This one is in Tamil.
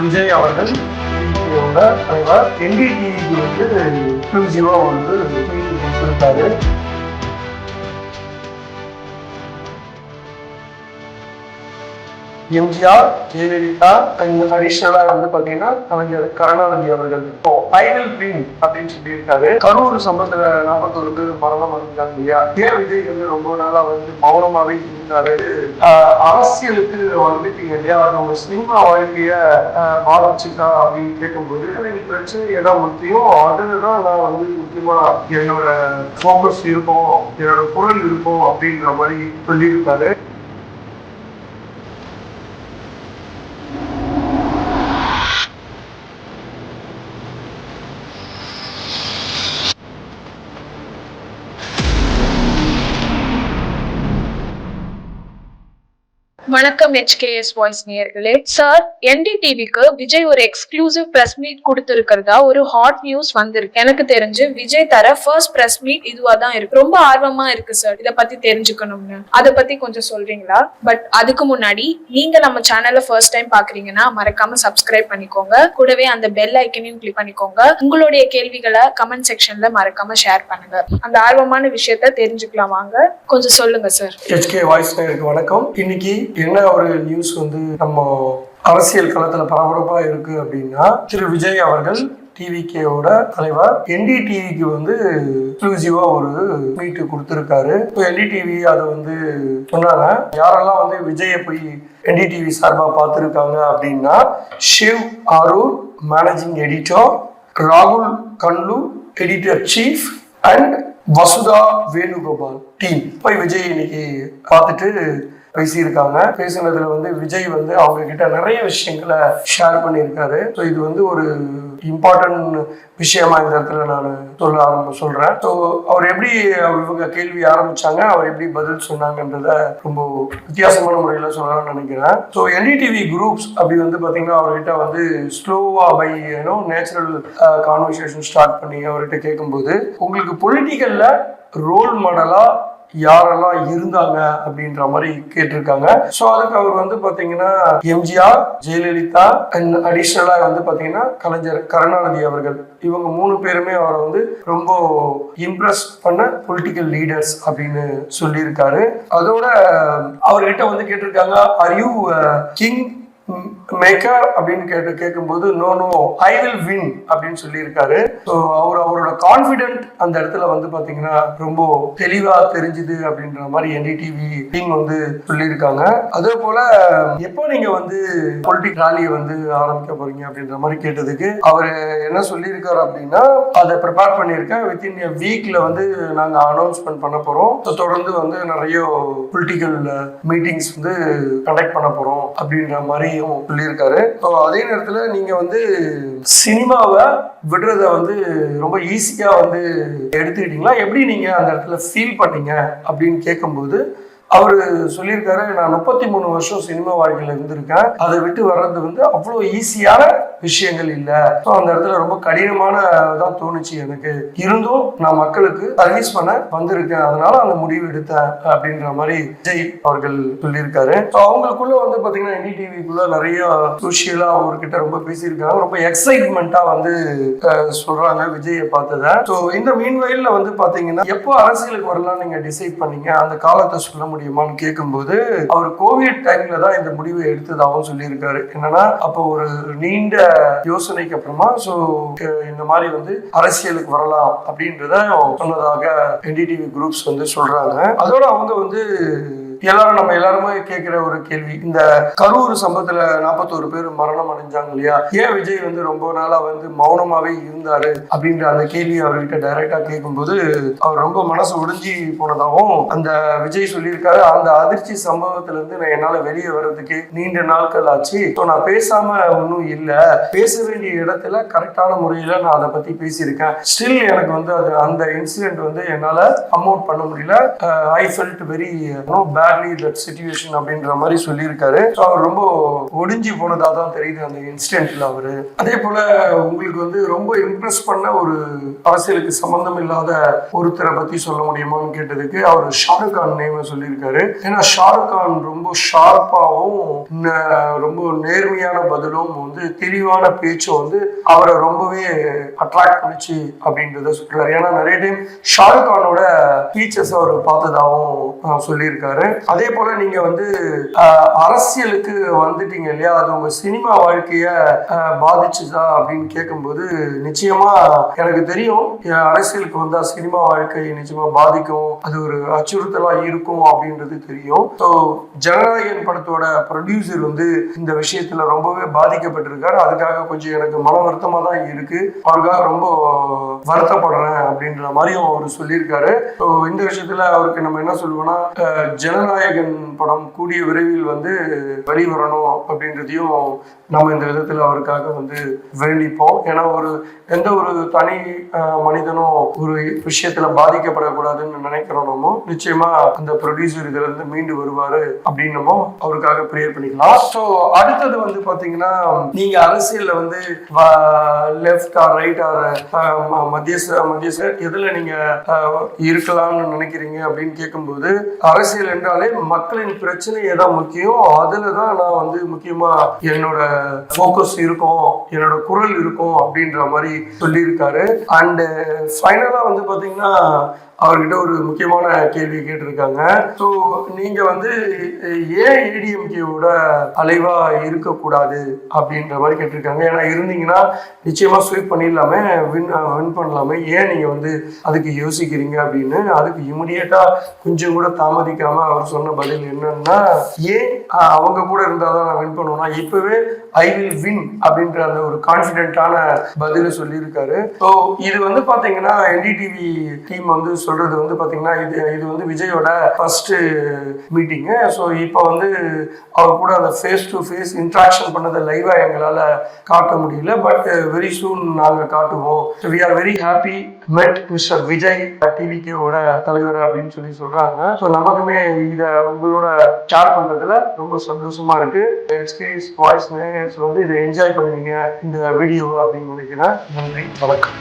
விஜய் அவர்கள் டிவியோட தலைவர் என்டிடிவிக்கு வந்து எக்ஸ்க்ளூசிவா வந்து பேட்டி கொடுத்திருக்காரு. எம்ஜிஆர், ஜெயலலிதா அடிஷனலா வந்து பாத்தீங்கன்னா கலைஞர் கருணாநிதி அவர்கள் ஐ வில் வின் அப்படின்னு சொல்லியிருக்காரு. கரூர் சம்பவத்துல 41 பேர் மரணம் அடைஞ்சாங்க இல்லையா? ஏன் விஜய் வந்து ரொம்ப நாளா வந்து மௌனமாவே இருந்தாரு? அரசியலுக்கு வந்துட்டீங்க இல்லையா? அவங்க சினிமா வாழ்க்கைய ஆரம்பிச்சுட்டா அப்படின்னு கேட்கும்போது எனக்கு பிரச்சனை இடம் முக்கியம், அதுலதான் நான் வந்து முக்கியமா என்னோட ஃபோக்கஸ் இருக்கும், என்னோட குரல் இருக்கும் அப்படின்ற மாதிரி சொல்லியிருக்காரு. வணக்கம் HKS வாய்ஸ் நேயர்களே. சார், NDTVக்கு விஜய் ஒரு எக்ஸ்க்ளூசிவ் பிரஸ் மீட் கொடுத்திருக்கிறதா ஒரு ஹாட் நியூஸ் வந்திருக்கு. எனக்கு தெரிஞ்சு விஜய் தர ஃபர்ஸ்ட் பிரஸ் மீட் இதுவா தான் இருக்கு. ரொம்ப ஆர்வமா இருக்கு சார் இத பத்தி தெரிஞ்சுக்கணும்னு. அத பத்தி கொஞ்சம் சொல்றீங்களா? பட் அதுக்கு முன்னாடி நீங்க நம்ம சேனலை ஃபர்ஸ்ட் டைம் பாக்குறீங்கன்னா மறக்காம சப்ஸ்கிரைப் பண்ணிக்கோங்க. கூடவே அந்த பெல் ஐக்கனையும் கிளிக் பண்ணிக்கோங்க. உங்களுடைய கேள்விகளை கமெண்ட் செக்ஷன்ல மறக்காம ஷேர் பண்ணுங்க. அந்த ஆர்வமான விஷயத்த தெரிஞ்சுக்கலாம். வாங்க கொஞ்சம் சொல்லுங்க சார். HK வாய்ஸ் நேயருக்கு வணக்கம். இன்னைக்கு என்ன ஒரு நியூஸ் வந்து நம்ம அரசியல் களத்துல பரபரப்பா இருக்கு அப்படின்னா, திரு விஜய் அவர்கள் டிவிகேவோட தலைவர் NDTVக்கு வந்து எக்ஸ்க்ளூசிவா ஒரு மீட் கொடுத்திருக்காரு. NDTV அதை வந்து சொன்னாங்க. யாரெல்லாம் வந்து விஜயை போய் NDTV சார்பா பார்த்திருக்காங்க அப்படின்னா, ஷிவ் ஆரூர் மேனேஜிங் எடிட்டர், ராகுல் Kanwal editor chief and Vasudha Venugopal team போய் விஜய் இன்னைக்கு பார்த்துட்டு பேசியிருக்காங்க. பேசினதுல வந்து விஜய் வந்து அவங்க கிட்ட நிறைய விஷயங்களை ஷேர் பண்ணியிருக்காரு. ஸோ இது வந்து ஒரு இம்பார்ட்டன்ட் விஷயமா இந்த இடத்துல நான் சொல்றேன். ஸோ அவர் எப்படி இவங்க கேள்வி ஆரம்பிச்சாங்க, அவர் எப்படி பதில் சொன்னாங்கன்றத ரொம்ப வித்தியாசமான முறையில சொல்லலாம்னு நினைக்கிறேன். ஸோ NDTV குரூப்ஸ் அப்படி வந்து பாத்தீங்கன்னா அவர்கிட்ட வந்து ஸ்லோவா பை நேச்சுரல் கான்வர்சேஷன் ஸ்டார்ட் பண்ணி அவர்கிட்ட கேட்கும்போது, உங்களுக்கு பொலிட்டிக்கல்ல ரோல் மாடலா யாரெல்லாம் இருந்தாங்க அப்படின்ற மாதிரி கேட்டிருக்காங்க. சோ அதுக்கு அவர் வந்து பாத்தீங்கன்னா எம்ஜிஆர், ஜெயலலிதா அண்ட் அடிஷனலா வந்து பாத்தீங்கன்னா கலைஞர் கருணாநிதி அவர்கள், இவங்க 3 பேருமே அவரை வந்து ரொம்ப இம்ப்ரெஸ் பண்ண பொலிட்டிக்கல் லீடர்ஸ் அப்படின்னு சொல்லியிருக்காரு. அதோட அவர்கிட்ட வந்து கேட்டிருக்காங்க, ஆர் யூ கிங் மேக்கர் அப்படின்னு கேட்கும்போது, நோ ஐ வில் வின் அப்படின்னு சொல்லியிருக்காரு. ஸோ அவரோட கான்ஃபிடென்ட் அந்த இடத்துல வந்து பாத்தீங்கன்னா ரொம்ப தெளிவா தெரிஞ்சுது அப்படின்ற மாதிரி NDTV டீம் வந்து சொல்லியிருக்காங்க. அதே போல எப்போ நீங்க வந்து பொலிட்டிக் ராலியை வந்து ஆரம்பிக்க போறீங்க அப்படின்ற மாதிரி கேட்டதுக்கு அவர் என்ன சொல்லியிருக்காரு அப்படின்னா, அதை ப்ரிப்பேர் பண்ணியிருக்கேன், வித்தின் எ வீக்ல வந்து நாங்க அனௌன்ஸ்மெண்ட் பண்ண போறோம், தொடர்ந்து வந்து நிறைய பொலிட்டிக்கல் மீட்டிங்ஸ் வந்து கண்டக்ட் பண்ண போறோம் அப்படின்ற மாதிரி சொல்லியிருக்காரு. அதே நேரத்துல நீங்க வந்து சினிமாவை விடுறத வந்து ரொம்ப ஈஸியா வந்து எடுத்துக்கிட்டீங்களா, எப்படி நீங்க அந்த இடத்துல ஃபீல் பண்ணீங்க அப்படின்னு கேட்கும்போது அவரு சொல்லியிருக்காரு, நான் 33 வருஷம் சினிமா வாழ்க்கையில இருந்திருக்கேன், அதை விட்டு வர்றது வந்து அவ்வளோ ஈஸியான விஷயங்கள் இல்லை. அந்த இடத்துல ரொம்ப கடினமான தான் தோணுச்சு எனக்கு, இருந்தும் நான் மக்களுக்கு சர்வீஸ் பண்ண வந்திருக்கேன், அதனால அந்த முடிவு எடுத்தேன் அப்படின்ற மாதிரி விஜய் அவர்கள் சொல்லியிருக்காரு. அவங்களுக்குள்ள வந்து பாத்தீங்கன்னா NDTVக்குள்ள நிறைய சோசியலா அவர்கிட்ட ரொம்ப பேசியிருக்காங்க, ரொம்ப எக்ஸைட்மெண்டா வந்து சொல்றாங்க விஜயை பார்த்தத. ஸோ இந்த மீன்வயல்ல வந்து பாத்தீங்கன்னா எப்போ அரசியலுக்கு வரலாம் நீங்க டிசைட் பண்ணீங்க, அந்த காலத்தை சொல்ல முடியுமான்னு கேட்கும்போது அவர் கோவிட் டைம்ல தான் இந்த முடிவை எடுத்ததாகவும் சொல்லியிருக்காரு. என்னன்னா அப்போ ஒரு நீண்ட யோசனைக்கு அப்புறமா இந்த மாதிரி வந்து அரசியலுக்கு வரலாம் அப்படின்றத சொன்னதாக NDTV குரூப்ஸ் வந்து சொல்றாங்க. அதோட அவங்க வந்து நம்ம எல்லாருமே கேட்கிற ஒரு கேள்வி, இந்த கரூர் சம்பவத்துல 41 பேர் மரணம் அடைஞ்சாங்க இல்லையா, ஏன் விஜய் வந்து ரொம்ப நாளா வந்து மௌனமாவே இருந்தாரு அப்படின்ற அந்த கேள்வி அவர்கிட்ட டைரக்டா கேட்கும்போது அவர் ரொம்ப மனசு உடைஞ்சி போனதாகவும் அந்த விஜய் சொல்லியிருக்காரு. அந்த அதிர்ச்சி சம்பவத்துல இருந்து நான் என்னால வெளியே வர்றதுக்கு நீண்ட நாட்கள் ஆச்சு, நான் பேசாம ஒன்னும் இல்ல, பேச வேண்டிய இடத்துல கரெக்டான முறையில நான் அதை பத்தி பேசியிருக்கேன், ஸ்டில் எனக்கு வந்து அந்த இன்சிடென்ட் வந்து என்னால அமௌண்ட் பண்ண முடியல, I felt very bad badly that situation அப்படின்ற மாதிரி சொல்லியிருக்காரு. அவர் ரொம்ப ஒடிஞ்சு போனதா தான் தெரியுது அந்த இன்சிடென்ட்ல அவரு. அதே போல உங்களுக்கு வந்து ரொம்ப இம்ப்ரெஸ் பண்ண ஒரு அரசியலுக்கு சம்பந்தம் இல்லாத ஒருத்தரை பத்தி சொல்ல முடியுமான்னு கேட்டதுக்கு அவர் ஷாருக் கான் நேம் சொல்லியிருக்காரு. ஏன்னா ஷாருக் கான் ரொம்ப ஷார்ப்பாவும் ரொம்ப நேர்மையான பதிலும் வந்து தெளிவான பேச்சும் வந்து அவரை ரொம்பவே அட்ராக்ட் பண்ணிச்சு அப்படின்றத சொல்றாரு. ஏன்னா நிறைய டைம் ஷாருக் கானோட ஸ்பீச்சஸ் அவர் பார்த்ததாகவும் சொல்லியிருக்காரு. அதே போல நீங்க வந்து அரசியலுக்கு வந்துட்டீங்க இல்லையா, அது உங்க சினிமா வாழ்க்கைய பாதிச்சுதா அப்படின்னு கேட்கும்போது நிச்சயமா எனக்கு தெரியும் அரசியலுக்கு வந்தா சினிமா வாழ்க்கை நிச்சயமா பாதிக்கும், அது ஒரு அச்சுறுத்தலா இருக்கும் அப்படின்றது தெரியும். ஸோ ஜனநாயகன் படத்தோட ப்ரொடியூசர் வந்து இந்த விஷயத்துல ரொம்பவே பாதிக்கப்பட்டிருக்காரு. அதுக்காக கொஞ்சம் எனக்கு மன வருத்தமா தான் இருக்கு, அவருக்காக ரொம்ப வருத்தப்படுறேன் அப்படின்ற மாதிரியும் அவர் சொல்லியிருக்காரு. ஸோ இந்த விஷயத்துல அவருக்கு நம்ம என்ன சொல்லுவோம்னா, ஜனநாயகன் படம் கூடிய விரைவில் வந்து வெளிவரணும் அப்படின்றதையும் நம்ம இந்த விதத்துல அவருக்காக வந்து வேண்டிப்போம். ஏன்னா எந்த ஒரு தனி மனிதனும் ஒரு விஷயத்துல பாதிக்கப்படக்கூடாதுன்னு நினைக்கிறோம். நம்ம நிச்சயமா அந்த ப்ரொடியூசர் இதுல இருந்து மீண்டு வருவாரு அப்படின்னு நம்ம அவருக்காக ப்ரேயர் பண்ணிக்கலாம். ஸோ அடுத்தது வந்து பாத்தீங்கன்னா, நீங்க அரசியல்ல வந்து லெஃப்ட் ஆர் ரைட் ஆர் மத்திய எதுல நீங்க இருக்கலாம்னு நினைக்கிறீங்க அப்படின்னு கேட்கும்போது, அரசியல் என்றாலே மக்களின் பிரச்சனை எதான் முக்கியம், அதுலதான் நான் வந்து முக்கியமா என்னோட ஃபோக்கஸ் இருக்கும், என்னோட குரல் இருக்கும் அப்படின்ற மாதிரி சொல்லியிருக்காரு. அண்ட் ஃபைனலா வந்து பாத்தீங்கன்னா அவர்கிட்ட ஒரு முக்கியமான கேள்வி கேட்டிருக்காங்க. ஸோ நீங்க வந்து ஏன் ஏடிஎம்கேவோட அலைவா இருக்கக்கூடாது அப்படின்ற மாதிரி கேட்டிருக்காங்க. ஏன்னா இருந்தீங்கன்னா நிச்சயமா ஸ்வீப் பண்ணிடலாமே, வின் பண்ணலாமே, ஏன் நீங்க வந்து அதுக்கு யோசிக்கிறீங்க அப்படின்னு. அதுக்கு இமிடியேட்டா கொஞ்சம் கூட தாமதிக்காம அவர் சொன்ன பதில் என்னன்னா, ஏன் அவங்க கூட இருந்தாதான் நான் வின் பண்ணுவேன்னா, இப்பவே ஐ வில் வின் அப்படின்ற அந்த ஒரு கான்ஃபிடென்ட்டான பதில சொல்லியிருக்காரு. ஸோ இது வந்து பாத்தீங்கன்னா என்டிடிவி டீம் வந்து சொல்றது வந்து பாத்தீங்கன்னா, இது வந்து விஜயோட ஃபர்ஸ்ட் மீட்டிங். ஸோ இப்போ வந்து அவர் கூட அந்த ஃபேஸ் டு ஃபேஸ் இன்ட்ராக்ஷன் பண்ணதை லைவா எங்களால காட்ட முடியல, பட் வெரி சூன் நாங்க காட்டுவோம். We are very happy met mister Vijay டிவிகேவோட தலைவர் அப்படின்னு சொல்றாங்க. ஸோ நமக்குமே இதை உங்களோட ஷேர் பண்றதுல ரொம்ப சந்தோஷமா இருக்கு. எக்ஸ்பீரியன்ஸ் வாய்ஸ் வந்து இதை என்ஜாய் பண்ணுவீங்க இந்த வீடியோ அப்படின்னு நினைக்கிறேன். நன்றி, வணக்கம்.